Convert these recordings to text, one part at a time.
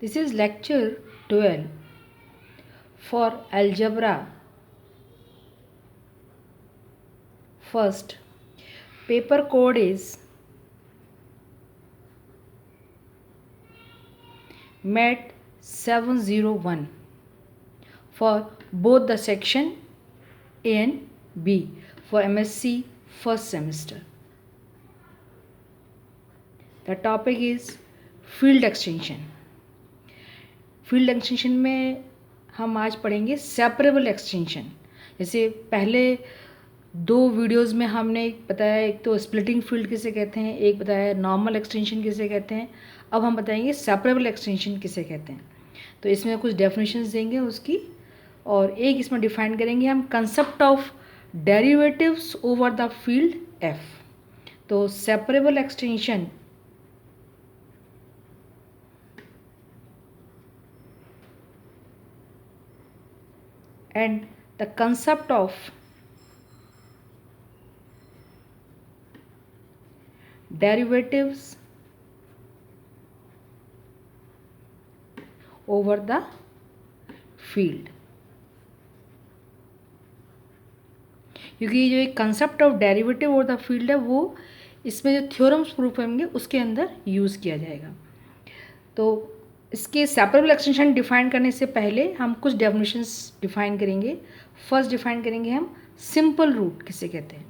This is lecture 12 for algebra. First, paper code is MET 701 for both the section A and B for MSc first semester. The topic is field extension. Field extension में हम आज पढ़ेंगे separable extension. जैसे पहले दो videos में हमने बताया, एक तो स्प्लिटिंग फील्ड किसे कहते हैं, एक बताया नॉर्मल एक्सटेंशन किसे कहते हैं. अब हम बताएंगे सेपरेबल एक्सटेंशन किसे कहते हैं. तो इसमें कुछ डेफिनेशंस देंगे उसकी, और एक इसमें डिफाइन करेंगे हम concept of derivatives over the field F. तो separable extension and the concept of derivatives over the field. क्योंकि जो एक concept of derivative over the field है वो इसमें जो थ्योरम्स प्रूफ होंगे उसके अंदर यूज़ किया जाएगा. तो इसके सेपरेबल एक्सटेंशन डिफाइन करने से पहले हम कुछ डेफिनेशंस डिफाइन करेंगे. फर्स्ट डिफाइन करेंगे हम सिंपल रूट किसे कहते हैं.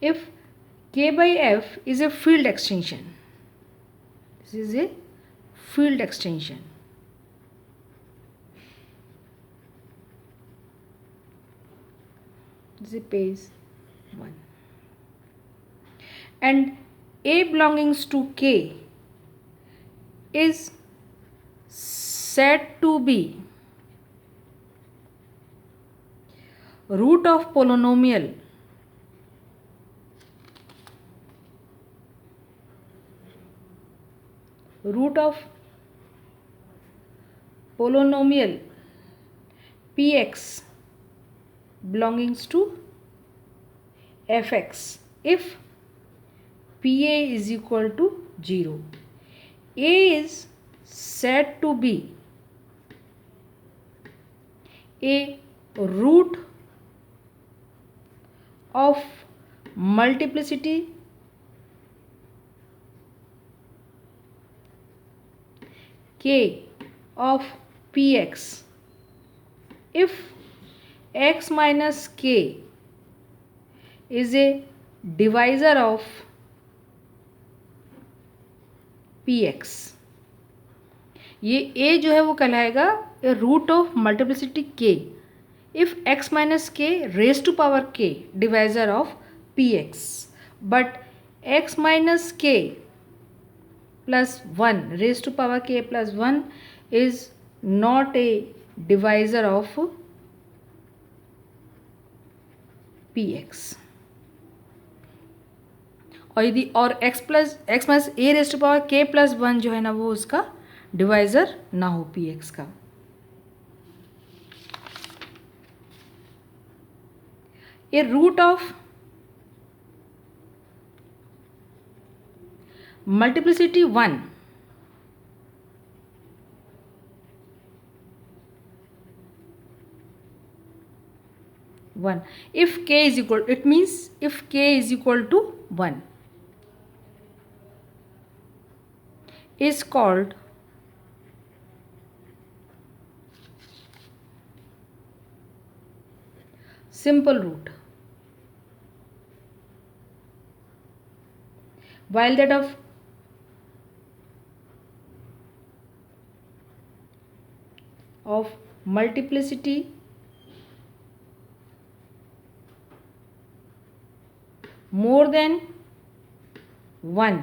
If k by f is a field extension, this is a field extension. This is page 1. And a belonging to k is said to be root of polynomial px belongs to fx if pa is equal to 0. A is said to be a root of multiplicity k of px if x minus k is a divisor of px. ये a जो है वो कहलाएगा a root of multiplicity k if x minus k raise to power k divisor of px. But x minus k plus 1 raise to power k plus 1 is not a divisor of px. और यदि और x minus a raise to power k plus 1 जो है ना वो उसका divisor ना हो px का. ए root of multiplicity 1 if k is equal, it means if k is equal to 1 is called simple root, while that of multiplicity more than 1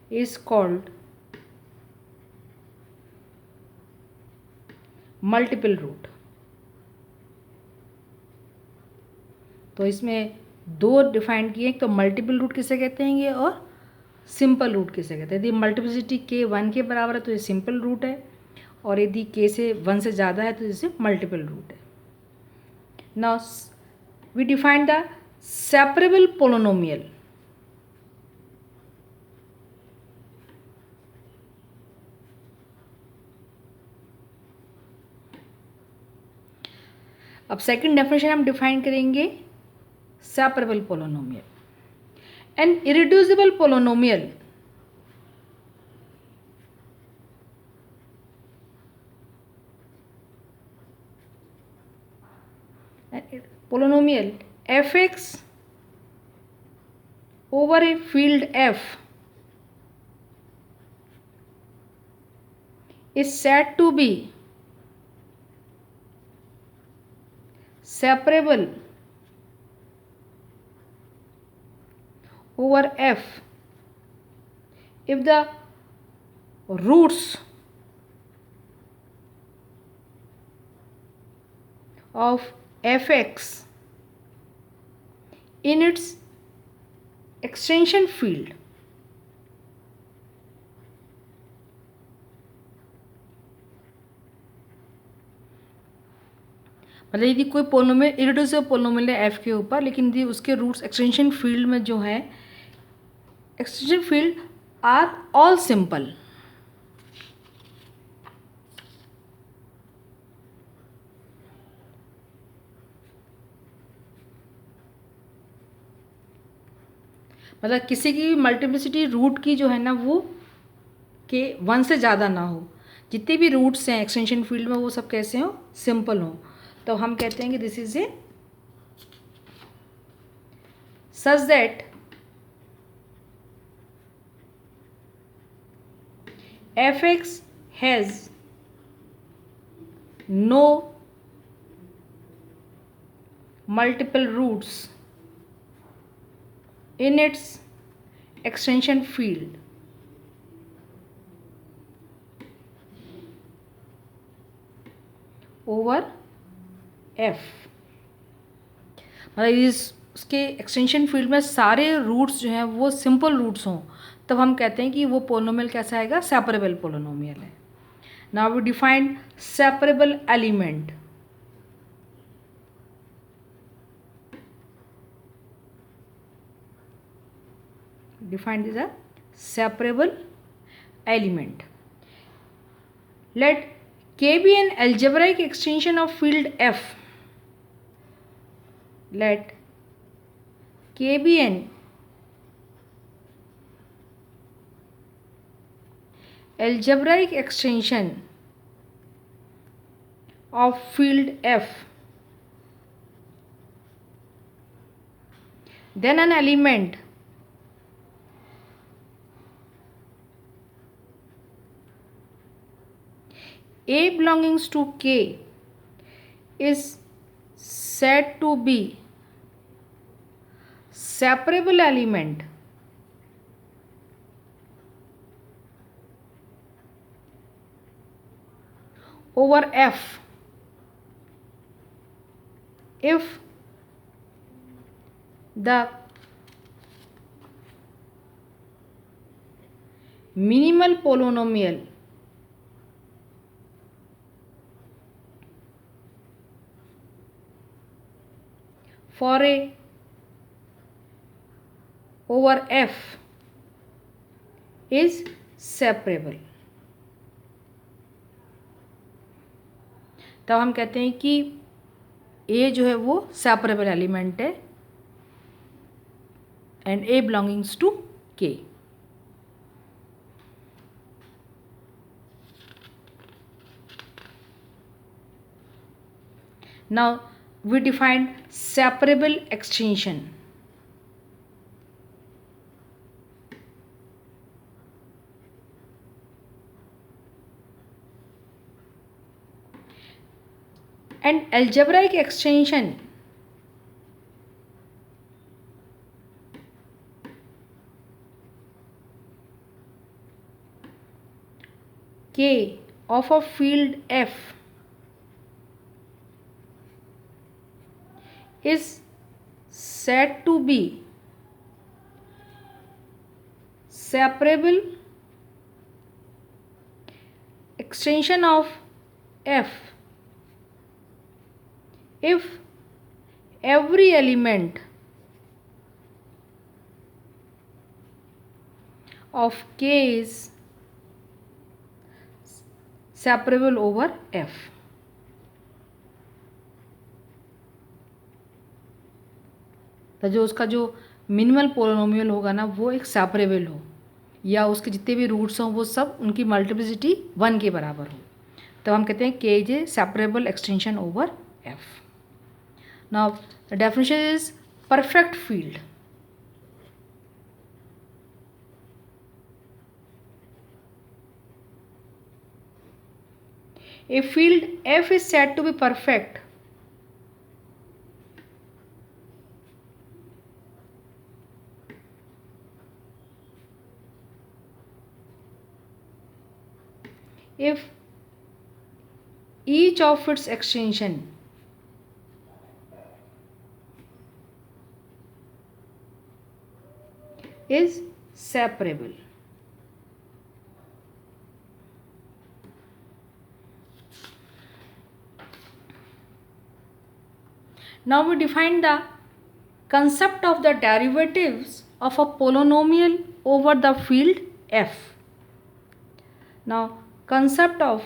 is called multiple root. तो इसमें दो डिफाइन किए, तो multiple root किसे कहते हैं ये और सिंपल रूट किसे कहते हैं. यदि मल्टीप्लिसिटी k 1 के बराबर है तो ये सिंपल रूट है, और यदि k से 1 से ज़्यादा है तो इसे मल्टीपल रूट है. Now we define the separable polynomial. अब सेकंड डेफिनेशन हम डिफाइन करेंगे separable polynomial. An irreducible polynomial fx over a field f is said to be separable over f if the roots of fx in its extension field मतलब यदि कोई polynomial irreducible polynomial है F के ऊपर, लेकिन यदि उसके रूट्स एक्सटेंशन फील्ड में जो है, extension field are all simple. मतलब किसी की मल्टीप्लिसिटी रूट की जो है ना वो के 1 से ज़्यादा ना हो. जितने भी रूट्स हैं एक्सटेंशन फील्ड में वो सब कैसे हो, सिंपल हो. तो हम कहते हैं कि this is a such that fx has no multiple roots in its extension field over f. मतलब उसके एक्सटेंशन फील्ड में सारे रूट्स जो हैं वो सिंपल रूट्स हों, तब हम कहते हैं कि वो पोलोनोमियल कैसा आएगा, सेपरेबल पोलोनोमियल है. Now we define separable element. Define this as separable element. Let K be an algebraic extension of field F. Let K be an algebraic extension of field F. Then an element A belongs to K is said to be separable element over F if the minimal polynomial for a over f is separable. तब हम कहते हैं कि a जो है वो separable element है and a belongings to k. Now we define separable extension. An algebraic extension K of a field F is said to be separable extension of F if every element of k is separable over f. तो जो उसका जो minimal polynomial होगा ना वो एक separable हो, या उसके जितने भी रूट्स हों वो सब उनकी मल्टीप्लिसिटी 1 के बराबर हो, तो हम कहते हैं के is a separable extension over F. Now the definition is perfect field. A field F is said to be perfect if each of its extension is separable. Now we define the concept of the derivatives of a polynomial over the field F. Now concept of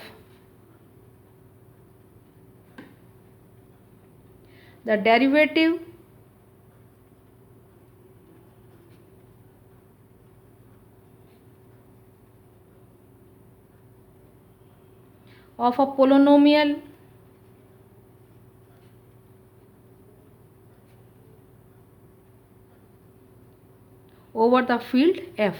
the derivative of a polynomial over the field F.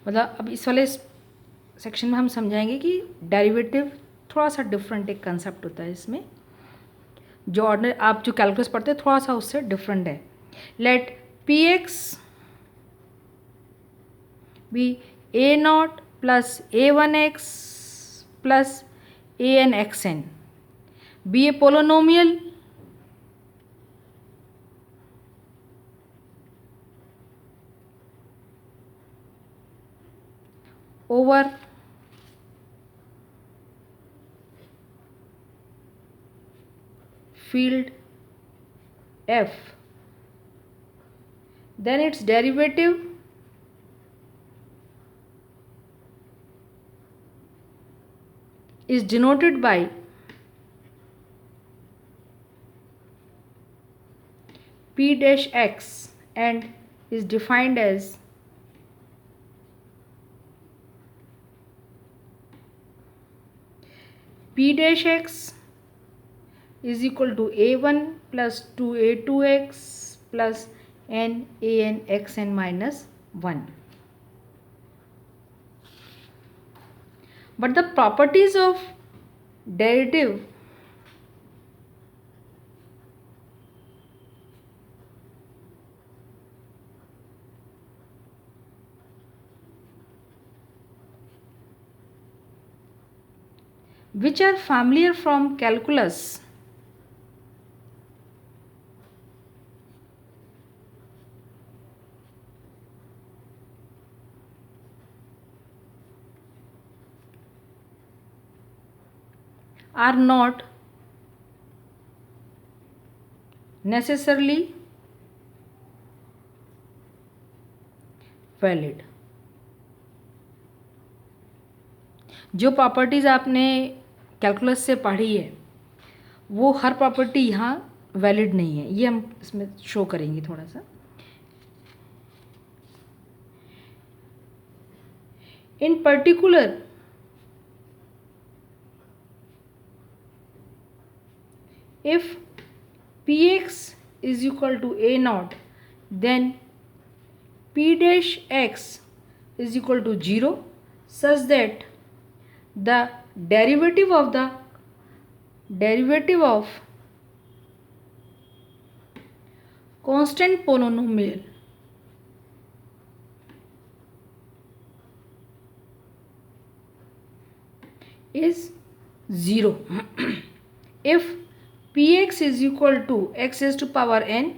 मतलब अब इस वाले section में हम समझाएंगे कि derivative थोड़ा सा डिफरेंट एक कंसेप्ट होता है इसमें, जो ऑर्डिनरी आप जो कैलकुलस पढ़ते हैं थोड़ा सा उससे डिफरेंट है. Let p x be a naught plus a one x plus a n x n be a polynomial over field F, then its derivative is denoted by P dash x and is defined as P dash x is equal to a1 plus 2a2x plus n an xn minus 1. But the properties of derivative which are familiar from calculus are not necessarily valid. जो properties आपने calculus से पढ़ी है वो हर property यहाँ valid नहीं है, ये हम इसमें शो करेंगे थोड़ा सा. इन particular if px is equal to a naught, then p dash x is equal to 0 such that the derivative of constant polynomial is 0. If px is equal to x raised to power n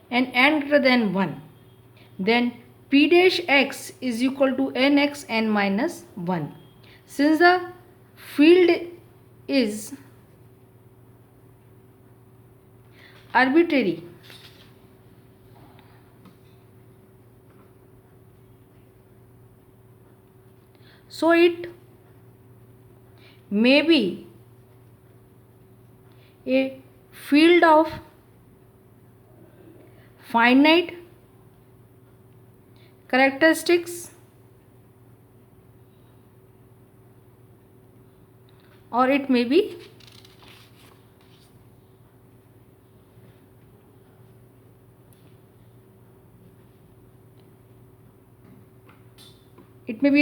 and n greater than 1, then p dash x is equal to nx n minus 1. Since the field is arbitrary, so it may be a field of finite characteristics or it may be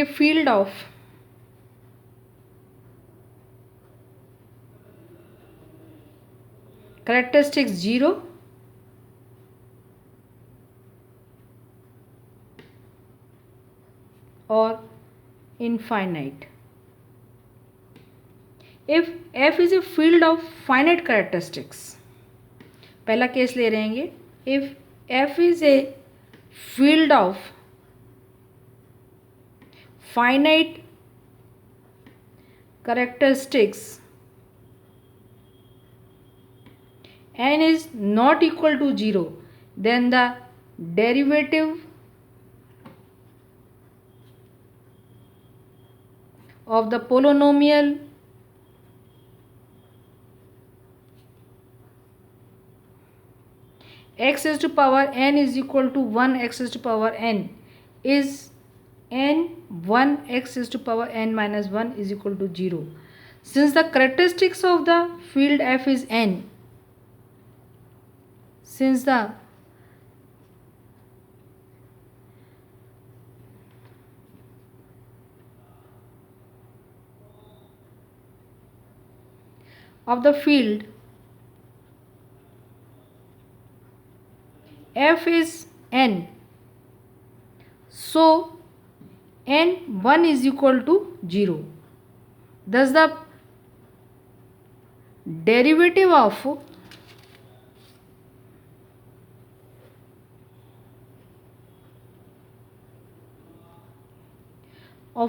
a field of characteristics 0 or infinite. If f is a field of finite characteristics, पहला case ले रहेंगे. If f is a field of finite characteristics, n is not equal to 0, then the derivative of the polynomial x raised to power n is equal to 1 x raised to power n is n 1 x raised to power n minus 1 is equal to 0. Since the characteristics of the field f is n, since the of the field f is n, so n 1 is equal to 0. Thus the derivative of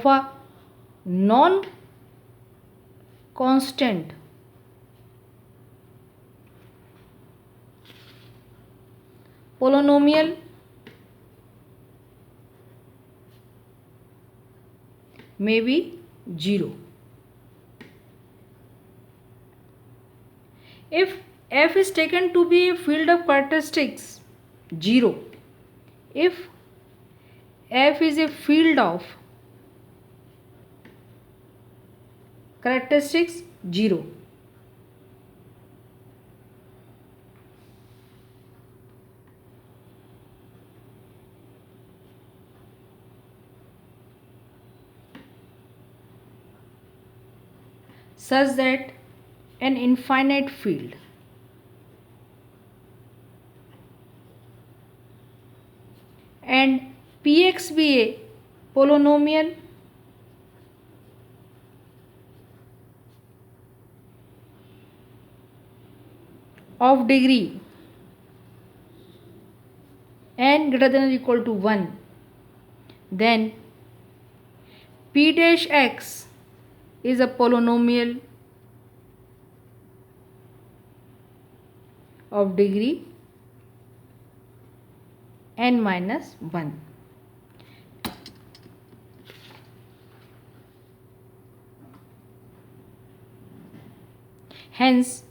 a non-constant polynomial may be 0. If f is taken to be a field of characteristics 0, if f is a field of characteristics 0, such that an infinite field and px be a polynomial of degree n greater than or equal to 1, then p dash x is a polynomial of degree n minus 1. Hence,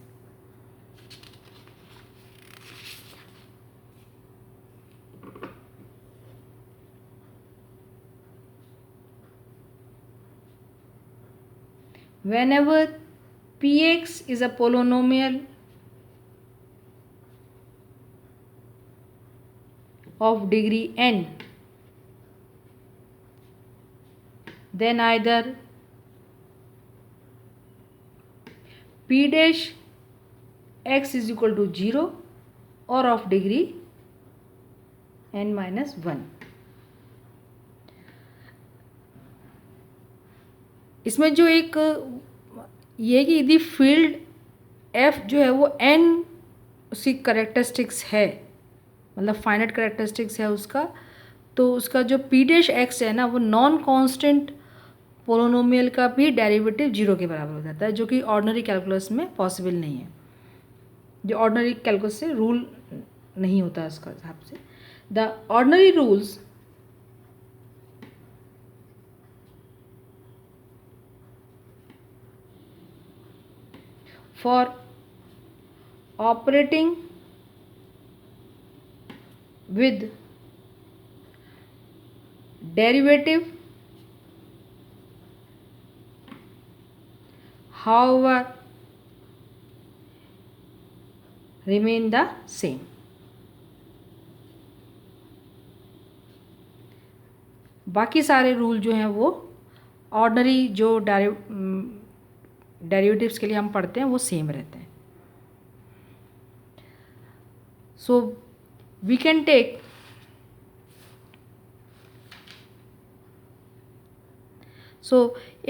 whenever px is a polynomial of degree n, then either p dash x is equal to 0 or of degree n minus 1. इसमें जो एक ये कि यदि field f जो है वो n उसकी करेक्टरिस्टिक्स है, मतलब फाइनाइट करेक्टरिस्टिक्स है उसका, तो उसका जो पी डैश एक्स है ना, वो नॉन कांस्टेंट पोलिनोमियल का भी डेरिवेटिव 0 के बराबर हो जाता है, जो कि ऑर्डिनरी कैलकुलस में पॉसिबल नहीं है, जो ऑर्डिनरी कैलकुलस से रूल नहीं होता इसका हिसाब से। The ordinary rules for operating with derivative however remain the same। बाकी सारे रूल जो हैं वो ऑर्डिनरी जो डेरिवेटिव्स के लिए हम पढ़ते हैं वो सेम रहते हैं। So we can take so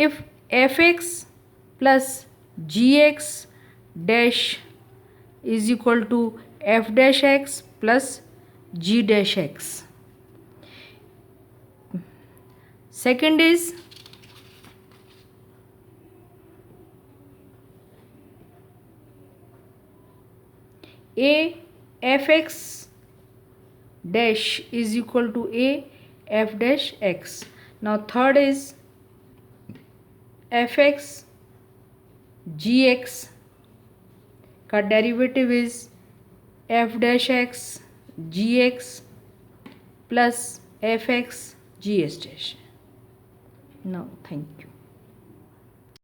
if fx plus gx dash is equal to f dash x plus g dash x, second is a fx dash is equal to a f dash x। now third is fx gx का derivative is f dash x gx plus fx gs dash। now thank you।